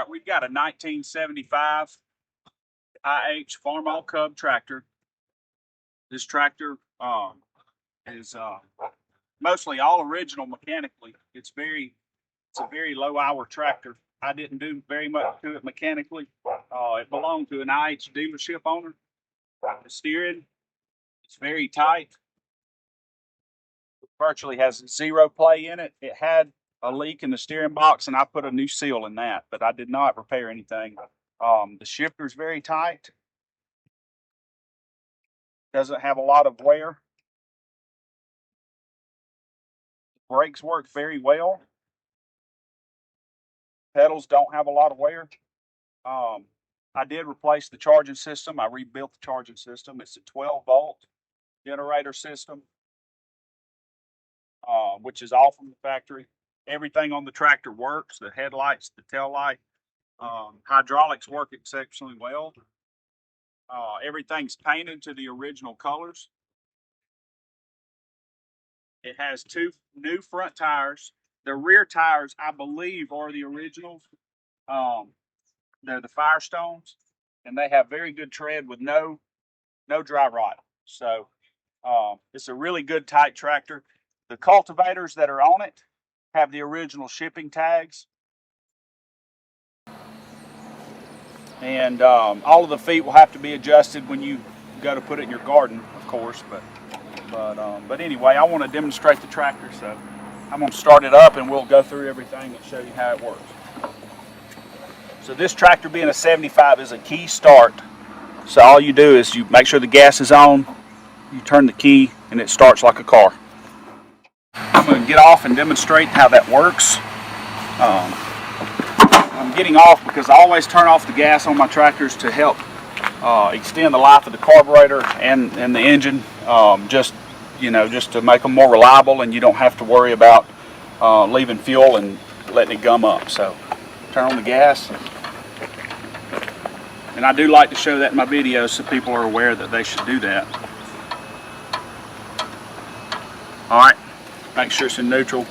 we've got a 1975 IH Farmall Cub tractor. This tractor is mostly all original mechanically. It's a very low hour tractor. I didn't do very much to it mechanically. It belonged to an IH dealership owner. The steering, it's very tight. It virtually has zero play in it. It had a leak in the steering box, and I put a new seal in that, but I did not repair anything. The shifter's very tight. Doesn't have a lot of wear. Brakes work very well. Pedals don't have a lot of wear. I did replace the charging system. I rebuilt the charging system. It's a 12-volt generator system, which is all from the factory. Everything on the tractor works. The headlights, the tail light, hydraulics work exceptionally well. Everything's painted to the original colors. It has two new front tires. The rear tires, I believe, are the originals. They're the Firestones, and they have very good tread with no dry rot. So it's a really good tight tractor. The cultivators that are on it have the original shipping tags. And all of the feet will have to be adjusted when you go to put it in your garden, of course. But anyway, I want to demonstrate the tractor, so I'm going to start it up and we'll go through everything and show you how it works. So this tractor, being a 75, is a key start. So all you do is you make sure the gas is on, you turn the key, and it starts like a car. I'm going to get off and demonstrate how that works. I'm getting off because I always turn off the gas on my tractors to help extend the life of the carburetor and the engine, just to make them more reliable, and you don't have to worry about leaving fuel and letting it gum up. So turn on the gas. And I do like to show that in my videos so people are aware that they should do that. Alright, make sure it's in neutral.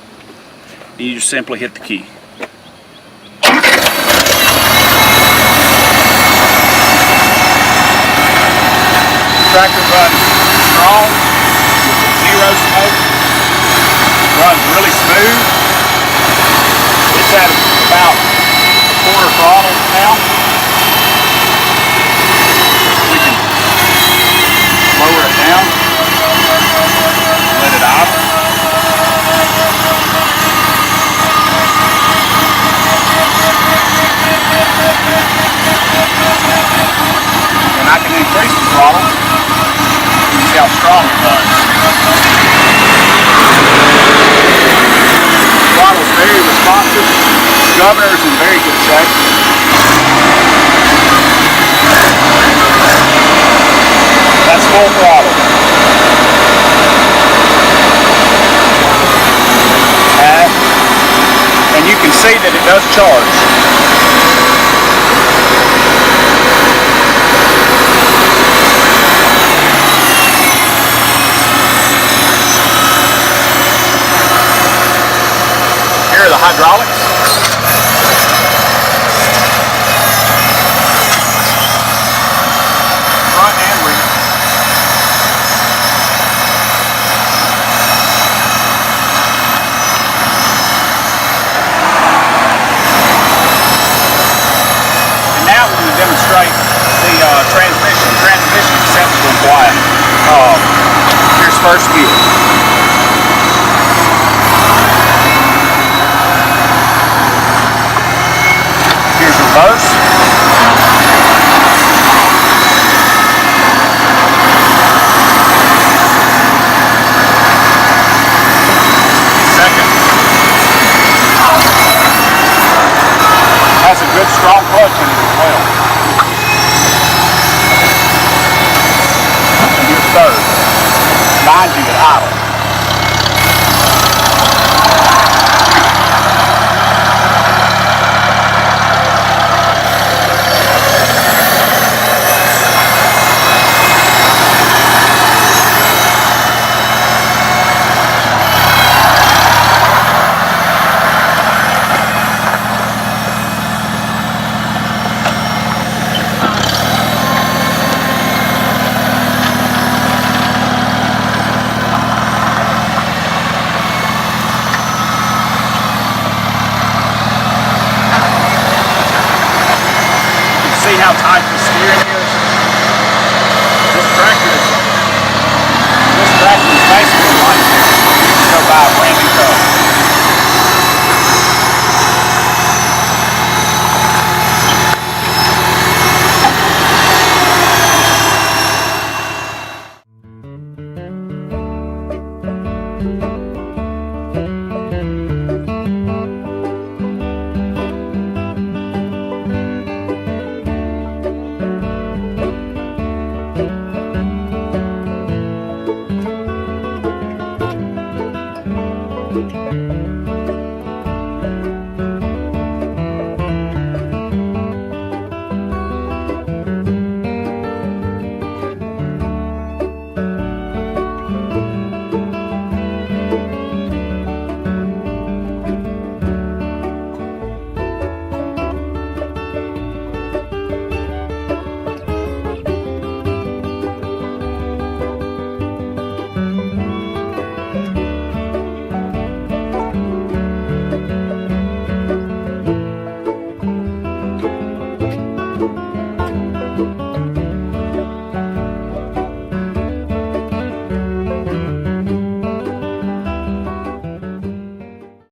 And you just simply hit the key. The tractor runs strong, with zero smoke. Runs really smooth. It's at about quarter throttle now. Lower it down, let it idle. And I can increase the throttle. You see how strong it runs. The throttle is very responsive. The governor is in very good shape. That's full throttle. And you can see that it does charge. Here are the hydraulics. Front and rear. Demonstrate the transmission. Transmission is simple and quiet. Here's first gear. Here's reverse. Second. Has a good strong clutch in it as well. Third. Mind you that I how tight the steering is? This tractor is basically like you can go buy a brand new Cub.